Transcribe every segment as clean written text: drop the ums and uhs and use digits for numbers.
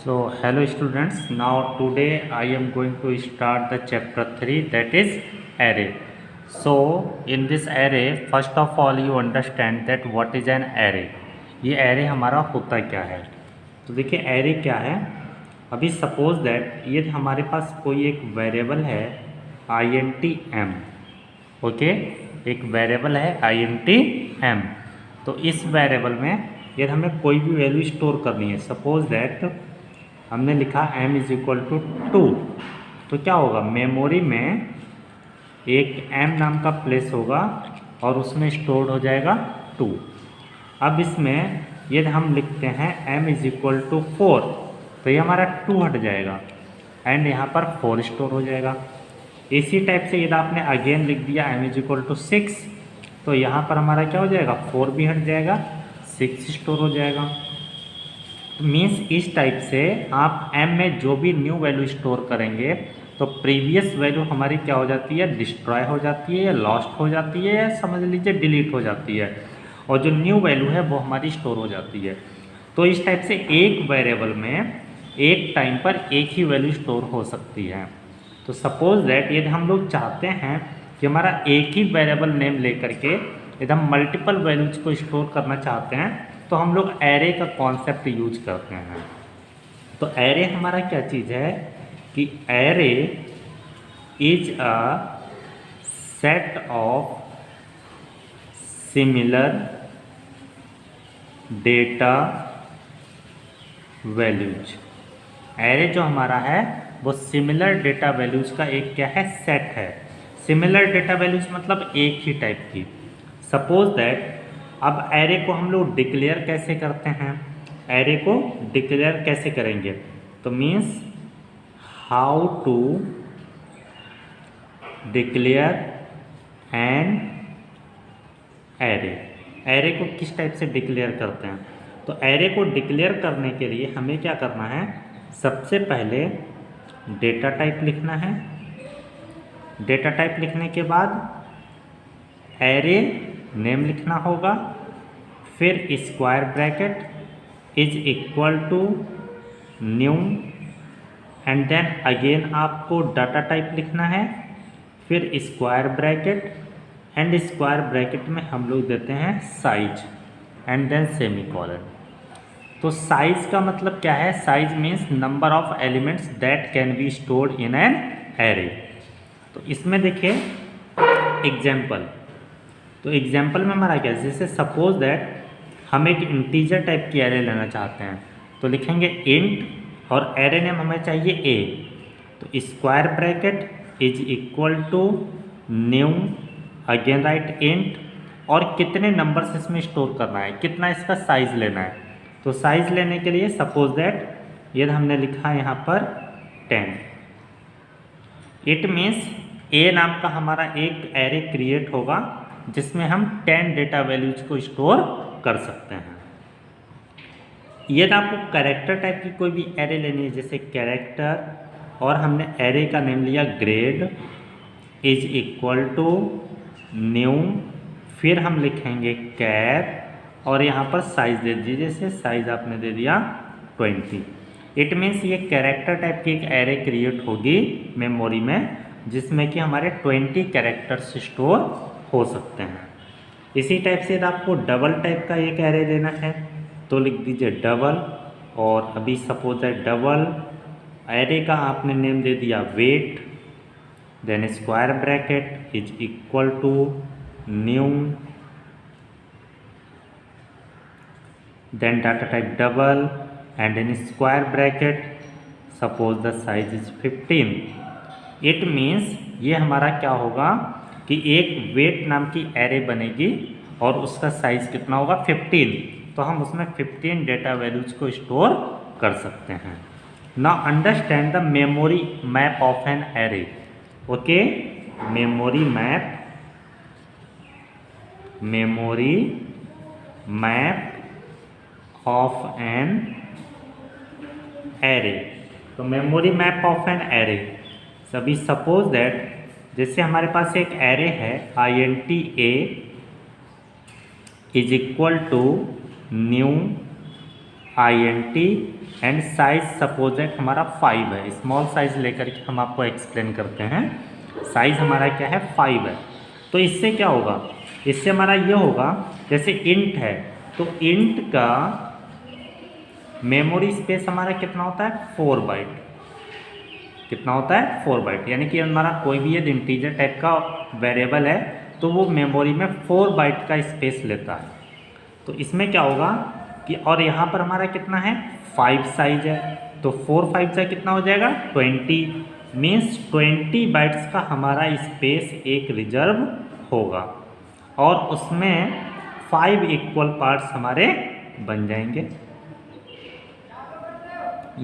So hello students, now today I am going to start the chapter 3, that is array. So in this array first of all you understand that what is an array. ये array हमारा होता क्या है। तो देखिए array क्या है। अभी सपोज दैट ये हमारे पास कोई एक वेरिएबल है int m, ओके, एक वेरिएबल है int m। तो इस वेरिएबल में यदि हमें कोई भी वैल्यू स्टोर करनी है, सपोज दैट हमने लिखा m इज इक्वल टू 2, तो क्या होगा, मेमोरी में एक m नाम का प्लेस होगा और उसमें स्टोर हो जाएगा 2। अब इसमें यदि हम लिखते हैं m इज इक्वल टू 4, तो ये हमारा 2 हट जाएगा एंड यहाँ पर 4 स्टोर हो जाएगा। इसी टाइप से यदि आपने अगेन लिख दिया m इज इक्वल टू 6, तो यहाँ पर हमारा क्या हो जाएगा, 4 भी हट जाएगा, 6 स्टोर हो जाएगा। मीन्स इस टाइप से आप m में जो भी न्यू वैल्यू स्टोर करेंगे तो प्रीवियस वैल्यू हमारी क्या हो जाती है, डिस्ट्रॉय हो जाती है या लॉस्ट हो जाती है या समझ लीजिए डिलीट हो जाती है, और जो न्यू वैल्यू है वो हमारी स्टोर हो जाती है। तो इस टाइप से एक वेरिएबल में एक टाइम पर एक ही वैल्यू स्टोर हो सकती है। तो सपोज दैट यदि हम लोग चाहते हैं कि हमारा एक ही वेरिएबल नेम लेकर के यदि हम मल्टीपल वैल्यूज को स्टोर करना चाहते हैं तो हम लोग एरे का कॉन्सेप्ट यूज करते हैं। तो एरे हमारा क्या चीज़ है कि array is a set of similar data values. Array जो हमारा है वो सिमिलर डेटा वैल्यूज का एक क्या है, सेट है। सिमिलर डेटा वैल्यूज मतलब एक ही टाइप की। सपोज दैट अब एरे को हम लोग डिक्लेयर कैसे करते हैं, एरे को डिक्लेयर कैसे करेंगे, तो means how to declare an array. Array को किस टाइप से डिक्लेयर करते हैं, तो एरे को डिक्लेयर करने के लिए हमें क्या करना है, सबसे पहले डेटा टाइप लिखना है। डेटा टाइप लिखने के बाद एरे नेम लिखना होगा, फिर square bracket is equal to new and then again आपको डाटा टाइप लिखना है, फिर square bracket and square bracket में हम लोग देते हैं साइज एंड देन सेमीकोलन। तो साइज का मतलब क्या है, size means number of elements that can be stored in an array. तो इसमें देखिए एग्जाम्पल, तो एग्जाम्पल में हमारा क्या है, जैसे सपोज दैट हम एक इंटीजर टाइप की एरे लेना चाहते हैं तो लिखेंगे इंट और एरे नेम हमें चाहिए a, तो square bracket is equal to new again write int, और कितने नंबर्स इसमें स्टोर करना है, कितना इसका साइज लेना है। तो साइज लेने के लिए सपोज दैट यदि हमने लिखा है यहाँ पर 10, इट मीन्स a नाम का हमारा एक एरे क्रिएट होगा जिसमें हम 10 डेटा वैल्यूज को स्टोर कर सकते हैं। यदि आपको कैरेक्टर टाइप की कोई भी एरे लेनी है, जैसे कैरेक्टर, और हमने एरे का नेम लिया grade is equal to new, फिर हम लिखेंगे कैप और यहाँ पर साइज दे दीजिए, जैसे साइज आपने दे दिया 20। इट मीन्स ये कैरेक्टर टाइप की एक एरे क्रिएट होगी मेमोरी में जिसमें कि हमारे 20 कैरेक्टर्स स्टोर हो सकते हैं। इसी टाइप से यदि आपको डबल टाइप का एक एरे लेना है तो लिख दीजिए डबल, और अभी सपोज है डबल एरे का आपने नेम दे दिया weight, then square bracket is equal to new, then data type double and in square bracket suppose the size is 15। It means ये हमारा क्या होगा कि एक वेट नाम की एरे बनेगी और उसका साइज कितना होगा 15, तो हम उसमें 15 डेटा वैल्यूज को स्टोर कर सकते हैं। Now understand the memory map of an array. Okay, memory map of an array. तो memory map of an array, सभी सपोज दैट जैसे हमारे पास एक एरे है int a is equal to new int and size suppose that हमारा 5 है, small size लेकर के हम आपको एक्सप्लेन करते हैं। साइज हमारा क्या है 5 है। तो इससे क्या होगा, इससे हमारा ये होगा जैसे इंट है तो इंट का मेमोरी स्पेस हमारा कितना होता है 4 बाइट। कितना होता है 4 बाइट, यानी कि हमारा कोई भी ये इंटीजर टाइप का वेरिएबल है तो वो मेमोरी में 4 बाइट का स्पेस लेता है। तो इसमें क्या होगा कि और यहाँ पर हमारा कितना है 5 साइज है, तो 4 5 से कितना हो जाएगा 20, मीन्स 20 बाइट्स का हमारा स्पेस एक रिजर्व होगा और उसमें 5 इक्वल पार्ट्स हमारे बन जाएंगे।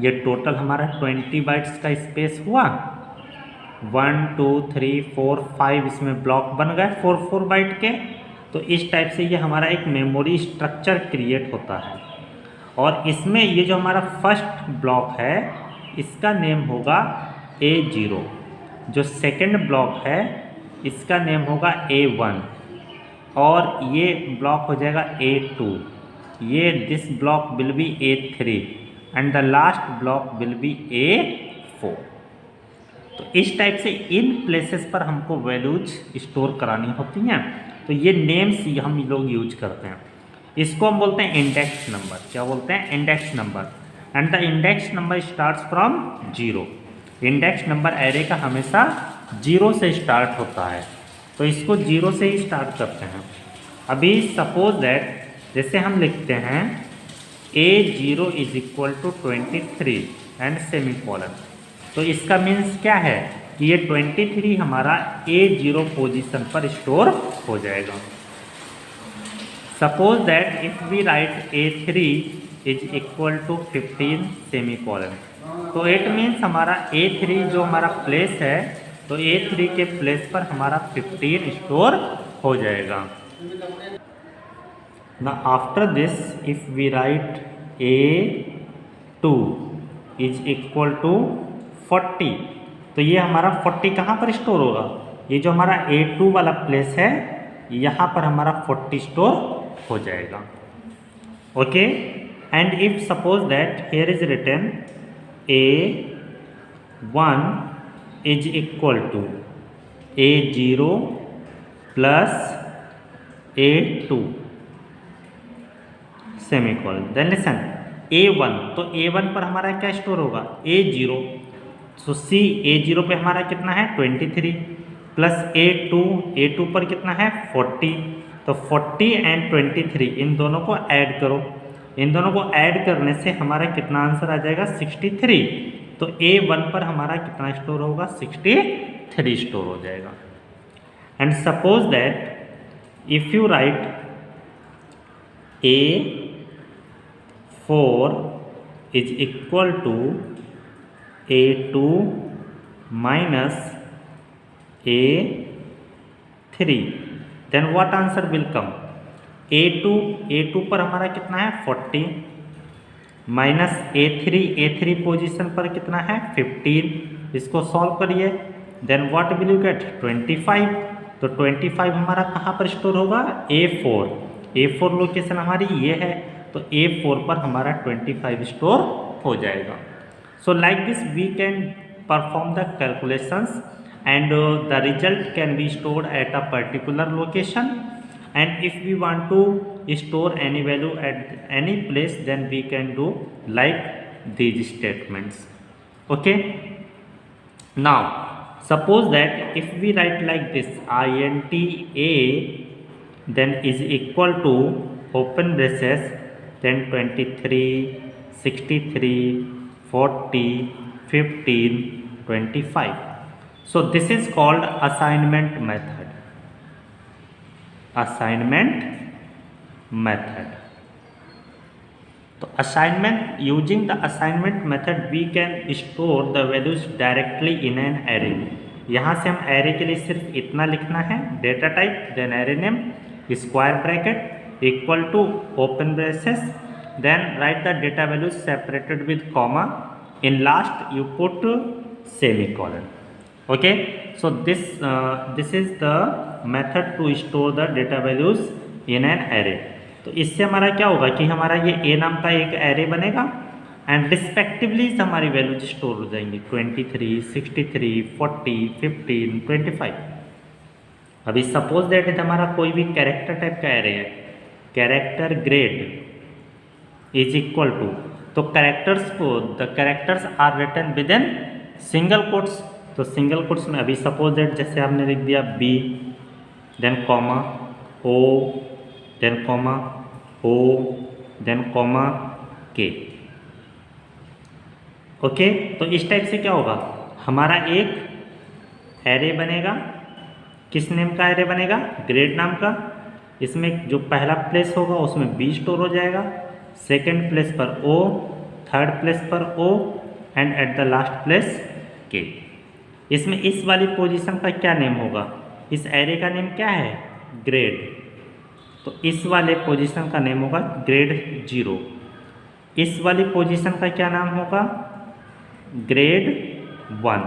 ये टोटल हमारा 20 बाइट्स का स्पेस हुआ। 1 2 3 4 5 इसमें ब्लॉक बन गए 4 बाइट के। तो इस टाइप से ये हमारा एक मेमोरी स्ट्रक्चर क्रिएट होता है और इसमें ये जो हमारा फर्स्ट ब्लॉक है इसका नेम होगा A0, जो सेकंड ब्लॉक है इसका नेम होगा A1 और ये ब्लॉक हो जाएगा A2, ये this block will be A3 and the last block will be A4। तो इस टाइप से इन प्लेसेस पर हमको वैल्यूज स्टोर करानी होती हैं, तो ये नेम्स हम लोग यूज करते हैं। इसको हम बोलते हैं इंडेक्स नंबर। क्या बोलते हैं index number. And the index number starts from 0। Index number array का हमेशा 0 से स्टार्ट होता है, तो इसको 0 से ही स्टार्ट करते हैं। अभी सपोज दैट जैसे हम लिखते हैं A0 is equal to 23 and semicolon, तो इसका मीन्स क्या है कि ये 23 हमारा A0 पोजीशन पर स्टोर हो जाएगा। Suppose that if we write A3 is equal to 15 semicolon, तो इट मीन्स हमारा A3 जो हमारा प्लेस है तो A3 के प्लेस पर हमारा 15 स्टोर हो जाएगा। Now after this if we write A2 is equal to 40, तो ये हमारा 40 कहाँ पर स्टोर होगा, ये जो हमारा A2 वाला प्लेस है यहाँ पर हमारा 40 स्टोर हो जाएगा। Okay, and if suppose that here is written A1 is equal to A0 plus A2 semicolon, then listen A1, तो A1 पर हमारा क्या स्टोर होगा A0, तो सी A0 पे हमारा कितना है 23 प्लस A2 पर कितना है 40, तो 40 एंड 23 इन दोनों को ऐड करो। इन दोनों को ऐड करने से हमारा कितना आंसर आ जाएगा 63। तो A1 पर हमारा कितना स्टोर होगा 63 स्टोर हो जाएगा। And suppose that if you write A4 is equal to A2 minus A3, then what answer will come A2 पर हमारा कितना है 40 माइनस A3 पोजीशन पर कितना है 15, इसको सॉल्व करिए, then what will you get 25, तो 25 हमारा कहाँ पर स्टोर होगा A4 लोकेशन हमारी ये है, तो A4 पर हमारा 25 स्टोर हो जाएगा। So like this we can perform the calculations and the result can be stored at a particular location, and if we want to store any value at any place then we can do like these statements. Okay, now suppose that if we write like this int a then is equal to open braces then 23 63 40 15 25. So this is called assignment method. Assignment method. So assignment, using the assignment method we can store the values directly in an array. यहाँ से हम array के लिए सिर्फ इतना लिखना है, data type then array name square bracket equal to open braces, then write the data values separated with comma, in last you put semicolon. Okay, so this is the method to store the data values in an array. तो इससे हमारा क्या होगा कि हमारा ये ए नाम का एक एरे बनेगा एंड रिस्पेक्टिवली हमारी वैल्यूज स्टोर हो जाएंगी 23, 63, 40, 15, 25। अभी सपोज दैट हमारा कोई भी कैरेक्टर टाइप का एरे है, character grade is equal to, तो कैरेक्टर्स को the characters are written within single quotes. तो सिंगल कोट्स में अभी सपोज दैट जैसे आपने लिख दिया B then comma O then comma O then comma K. Okay, तो इस टाइप से क्या होगा, हमारा एक एरे बनेगा। किस नेम का एरे बनेगा, ग्रेड नाम का। इसमें जो पहला प्लेस होगा उसमें बी स्टोर हो जाएगा, सेकंड प्लेस पर ओ, थर्ड प्लेस पर O and at the last place K. इसमें इस वाली पोजीशन का क्या नेम होगा, इस एरे का नेम क्या है, ग्रेड। तो इस वाले पोजीशन का नेम होगा ग्रेड 0। इस वाली पोजीशन का क्या नाम होगा, ग्रेड 1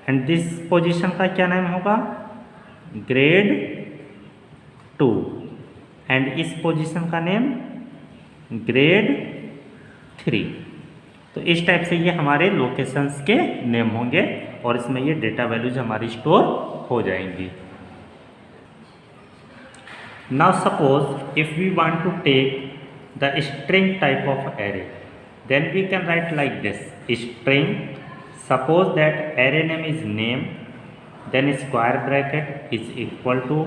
एंड दिस पोजीशन का क्या नाम होगा, ग्रेड 2 एंड इस पोजीशन का नेम ग्रेड 3। तो इस टाइप से ये हमारे लोकेशंस के नेम होंगे और इसमें ये डेटा वैल्यूज हमारी स्टोर हो जाएंगी। Now suppose if we want to take the string type of array, then we can write like this, string, suppose that array name is name, then square bracket is equal to,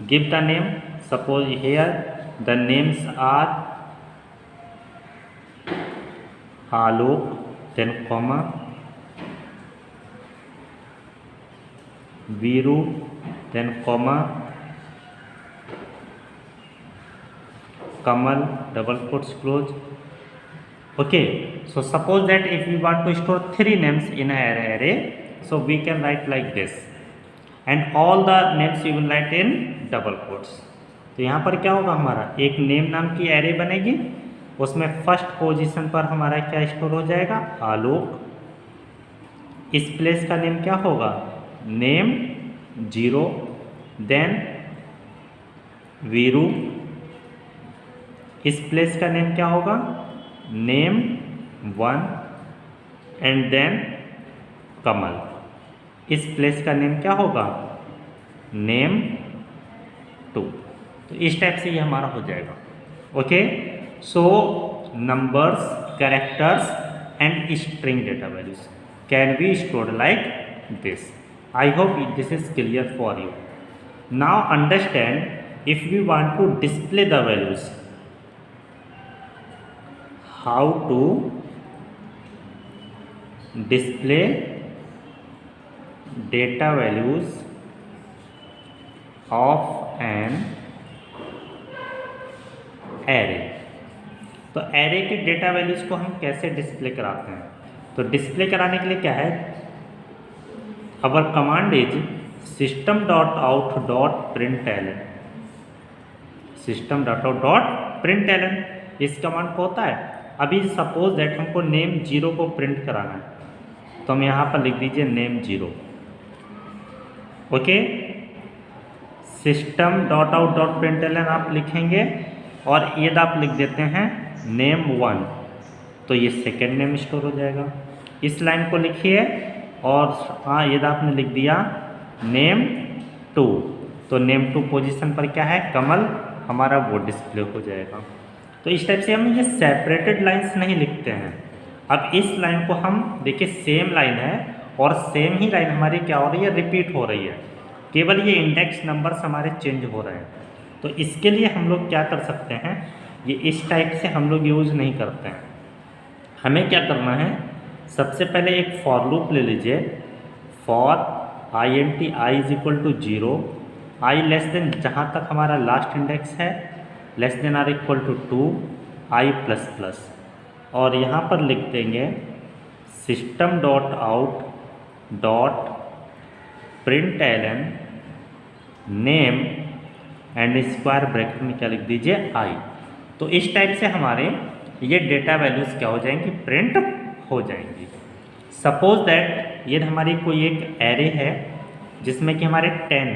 give the name, suppose here the names are Alok, then comma Viru, then comma Kamal, double quotes close. Okay, so suppose that if we want to store 3 names in an array, so we can write like this and all the names you will write in double quotes. तो यहाँ पर क्या होगा, हमारा एक name नाम की array बनेगी, उसमें फर्स्ट पोजीशन पर हमारा क्या स्टोर हो जाएगा, आलोक। इस प्लेस का नेम क्या होगा, नेम 0, देन वीरू। इस प्लेस का नेम क्या होगा, नेम 1 एंड देन कमल। इस प्लेस का नेम क्या होगा, नेम 2। तो इस टाइप से ये हमारा हो जाएगा। Okay, so numbers, characters and string data values can be stored like this. I hope this is clear for you. Now understand if we want to display the values, how to display data values of an array। तो array के data values को हम कैसे display कराते हैं, तो display कराने के लिए क्या है, अवर कमांड इज system.out.println। system.out.println इस कमांड को होता है। अभी सपोज दैट हमको नेम 0 को प्रिंट कराना है, तो हम यहाँ पर लिख दीजिए नेम 0। ओके, system.out.println आप लिखेंगे और यदि आप लिख देते हैं नेम 1, तो ये सेकेंड नेम स्टोर हो जाएगा। इस लाइन को लिखिए और हाँ, यदि आपने लिख दिया नेम 2, तो नेम 2 पोजीशन पर क्या है, कमल, हमारा वो डिस्प्ले हो जाएगा। तो इस टाइप से हम ये सेपरेटेड लाइंस नहीं लिखते हैं। अब इस लाइन को हम देखिए, सेम लाइन है और सेम ही लाइन हमारी क्या हो रही है, रिपीट हो रही है, केवल ये इंडेक्स नंबर्स हमारे चेंज हो रहे हैं। तो इसके लिए हम लोग क्या कर सकते हैं, ये इस टाइप से हम लोग यूज़ नहीं करते हैं। हमें क्या करना है, सबसे पहले एक फॉर लूप ले लीजिए, for int i is equal to 0, i less than जहाँ तक हमारा लास्ट इंडेक्स है less than or equal to 2, i plus plus, और यहाँ पर लिख देंगे system.out.println name and square bracket में क्या लिख दीजिए, i। तो इस टाइप से हमारे ये डेटा वैल्यूज़ क्या हो जाएंगी, प्रिंट हो जाएंगी। सपोज दैट ये हमारी कोई एक एरे है जिसमें कि हमारे 10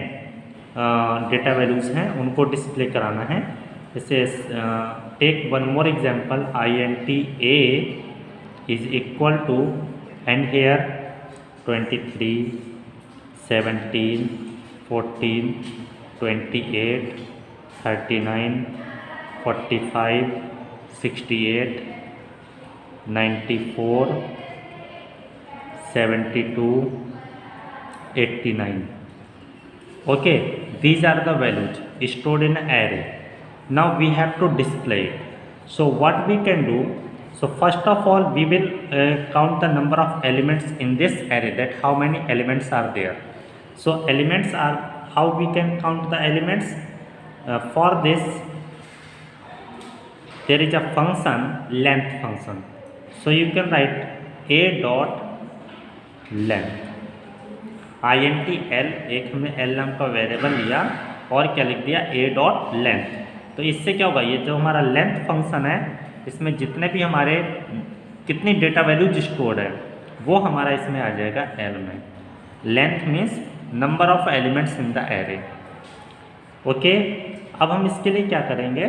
डेटा वैल्यूज़ हैं, उनको डिस्प्ले कराना है, जैसे take one more example, INT A is equal to, and here 23, 17, 14, 28, 39, 45, 68, 94, 72, 89. Okay, these are the values stored in array. Now we have to display it. So what we can do, so first of all we will count the number of elements in this array, that how many elements are there. So elements are, how we can count the elements? For this there is a function, length function. So you can write a dot length, INT L, एक हमने L नाम का variable लिया और क्या लिख दिया, a dot length. तो इससे क्या होगा, ये जो हमारा लेंथ फंक्शन है इसमें जितने भी हमारे कितनी डेटा वैल्यूज स्टोर्ड है वो हमारा इसमें आ जाएगा L में। Length means number of elements in the array. Okay, अब हम इसके लिए क्या करेंगे,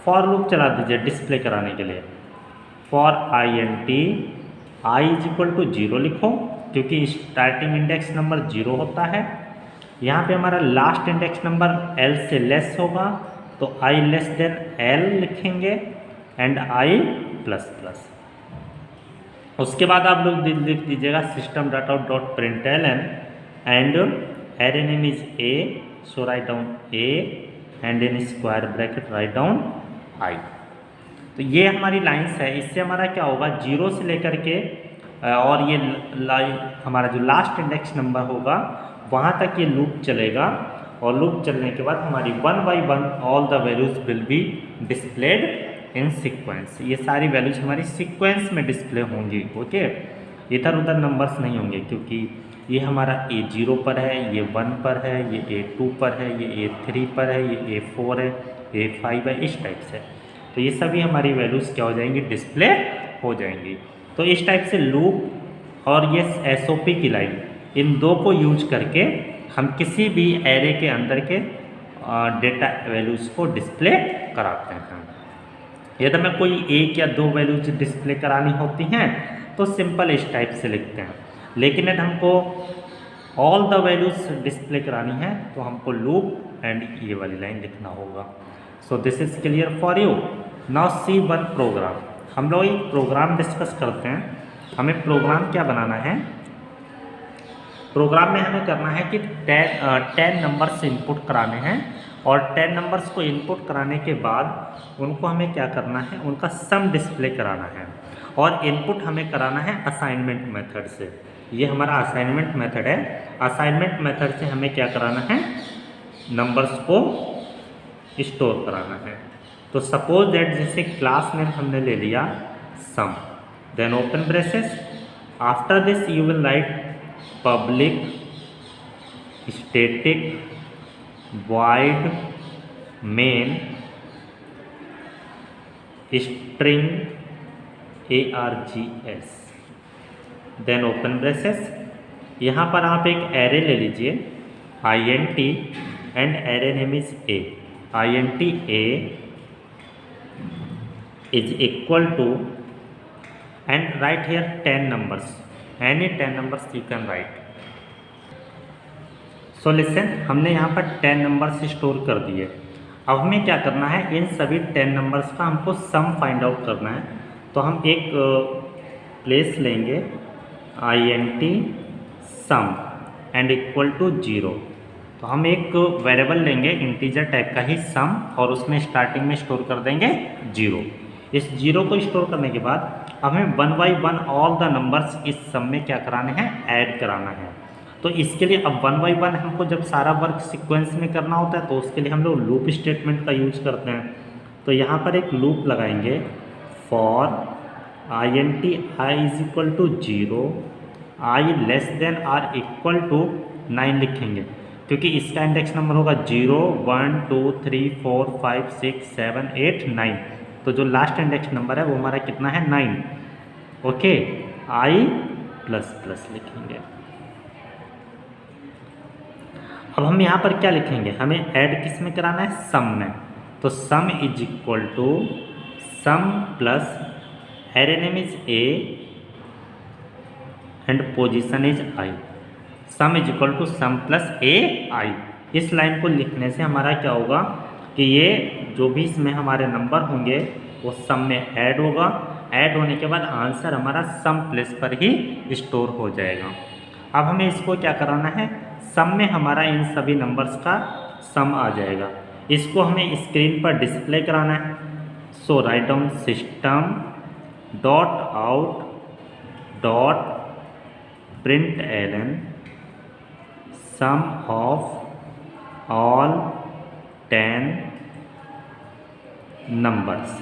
फॉर लूप चला दीजिए डिस्प्ले कराने के लिए। For INT I is equal to 0 लिखो, क्योंकि स्टार्टिंग इंडेक्स नंबर 0 होता है। यहाँ पे हमारा लास्ट इंडेक्स नंबर L से लेस होगा तो I लेस देन L लिखेंगे एंड I प्लस प्लस। उसके बाद आप लोग लिख दीजिएगा system dot out dot println and array name is A, so write down A and in square bracket write down I। तो ये हमारी लाइन्स है, इससे हमारा क्या होगा, 0 से लेकर के और ये हमारा जो लास्ट इंडेक्स नंबर होगा वहाँ तक ये लूप चलेगा, और लूप चलने के बाद हमारी 1 by 1 all the values will be displayed in sequence. ये सारी वैल्यूज हमारी सीक्वेंस में डिस्प्ले होंगी। ओके, इधर उधर नंबर्स नहीं होंगे, क्योंकि ये हमारा A0 पर है, ये 1 पर है, ये A2 पर है, ये A3 पर है, ये A4 है, A5 है, इस टाइप से। तो ये सभी हमारी वैल्यूज़ क्या हो जाएंगी, डिस्प्ले हो जाएंगी। तो इस टाइप से लूप और ये SOP की लाइन, इन दो को यूज करके हम किसी भी एरे के अंदर के डेटा वैल्यूज़ को डिस्प्ले कराते हैं। यदि हमें कोई एक या दो वैल्यूज डिस्प्ले करानी होती हैं तो सिंपल इस टाइप से लिखते हैं, लेकिन यदि हमको ऑल द वैल्यूज डिस्प्ले करानी है तो हमको लूप एंड ये वाली लाइन लिखना होगा। So this is clear for you. Now see one program. हम लोग एक प्रोग्राम डिस्कस करते हैं। हमें प्रोग्राम क्या बनाना है, प्रोग्राम में हमें करना है कि 10 नंबर्स इनपुट कराने हैं, और 10 नंबर्स को इनपुट कराने के बाद उनको हमें क्या करना है, उनका सम डिस्प्ले कराना है, और इनपुट हमें कराना है असाइनमेंट मेथड से। ये हमारा असाइनमेंट मेथड है। असाइनमेंट मेथड से हमें क्या कराना है, नंबर्स को स्टोर कराना है। तो सपोज दैट जैसे क्लास नेम हमने ले लिया sum, then open braces, after this you will write public static void main string args, then open braces. यहाँ पर आप एक एरे ले लीजिए INT and array name is A। INT A is equal to and write here 10 numbers, any 10 numbers you can write. So listen, हमने यहाँ पर 10 numbers store कर दिए। अब हमें क्या करना है, इन सभी 10 नंबर्स का हमको सम फाइंड आउट करना है। तो हम एक प्लेस लेंगे INT sum and equal to 0। तो हम एक वेरिएबल लेंगे इंटीजर टाइप का ही सम, और उसमें स्टार्टिंग में स्टोर कर देंगे 0। इस 0 को स्टोर करने के बाद हमें 1 by 1 ऑल द नंबर्स इस सम में क्या कराने हैं, ऐड कराना है। तो इसके लिए अब 1 by 1 हमको जब सारा वर्क सीक्वेंस में करना होता है तो उसके लिए हम लोग लूप स्टेटमेंट का यूज करते हैं। तो यहाँ पर एक लूप लगाएंगे, for INT I is equal to 0, I less than or equal to 9 लिखेंगे, क्योंकि इसका इंडेक्स नंबर होगा 0, 1, 2, 3, 4, 5, 6, 7, 8, 9। तो जो लास्ट इंडेक्स नंबर है वो हमारा कितना है, 9। ओके, I प्लस प्लस लिखेंगे। अब हम यहाँ पर क्या लिखेंगे, हमें ऐड किस में कराना है, सम में। तो sum is equal to sum plus array name is A and position is I. Sum is equal to sum plus A I. इस लाइन को लिखने से हमारा क्या होगा कि ये जो भी इसमें हमारे नंबर होंगे वो सम में ऐड होगा। ऐड होने के बाद आंसर हमारा सम प्लेस पर ही स्टोर हो जाएगा। अब हमें इसको क्या कराना है, सम में हमारा इन सभी नंबर्स का सम आ जाएगा। इसको हमें स्क्रीन पर डिस्प्ले कराना है। So write down system dot out dot println sum of all 10 numbers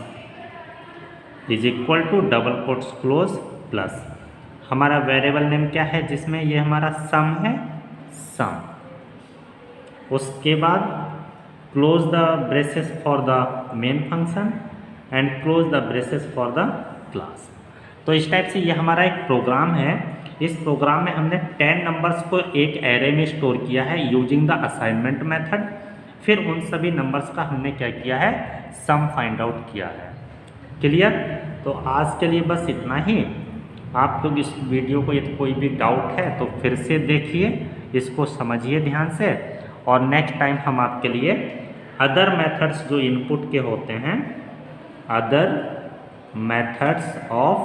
is equal to double quotes close plus हमारा वेरिएबल नेम क्या है जिसमें ये हमारा सम है, सम। उसके बाद close the braces for the main function and close the braces for the class. तो इस टाइप से ये हमारा एक प्रोग्राम है। इस प्रोग्राम में हमने 10 नंबर्स को एक एरे में स्टोर किया है यूजिंग द असाइनमेंट मेथड। फिर उन सभी नंबर्स का हमने क्या किया है, सम फाइंड आउट किया है। क्लियर? तो आज के लिए बस इतना ही। आप लोग इस वीडियो को यदि कोई भी डाउट है तो फिर से देखिए, इसको समझिए ध्यान से, और नेक्स्ट टाइम हम आपके लिए अदर मेथड्स जो इनपुट के होते हैं, other methods of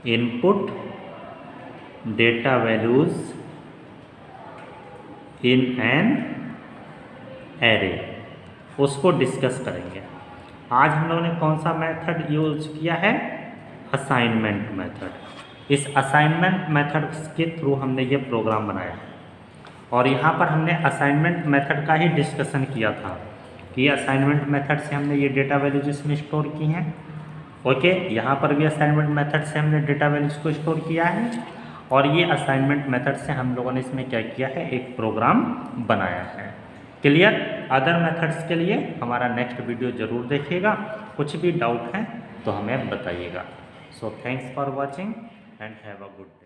input data values in an array, उसको डिस्कस करेंगे। आज हम लोगों ने कौन सा मेथड यूज किया है, असाइनमेंट मेथड। इस असाइनमेंट मेथड के थ्रू हमने ये प्रोग्राम बनाया और यहाँ पर हमने असाइनमेंट मेथड का ही डिस्कशन किया था कि असाइनमेंट मेथड से हमने ये डेटा वैल्यूज इसमें स्टोर की हैं। ओके, यहाँ पर भी असाइनमेंट मेथड से हमने डेटा वैल्यूज को स्टोर किया है और ये असाइनमेंट मेथड से हम लोगों ने इसमें क्या किया है, एक प्रोग्राम बनाया है। क्लियर? अदर मेथड्स के लिए हमारा नेक्स्ट वीडियो ज़रूर देखिएगा। कुछ भी डाउट है तो हमें बताइएगा। So thanks for watching and have a good day.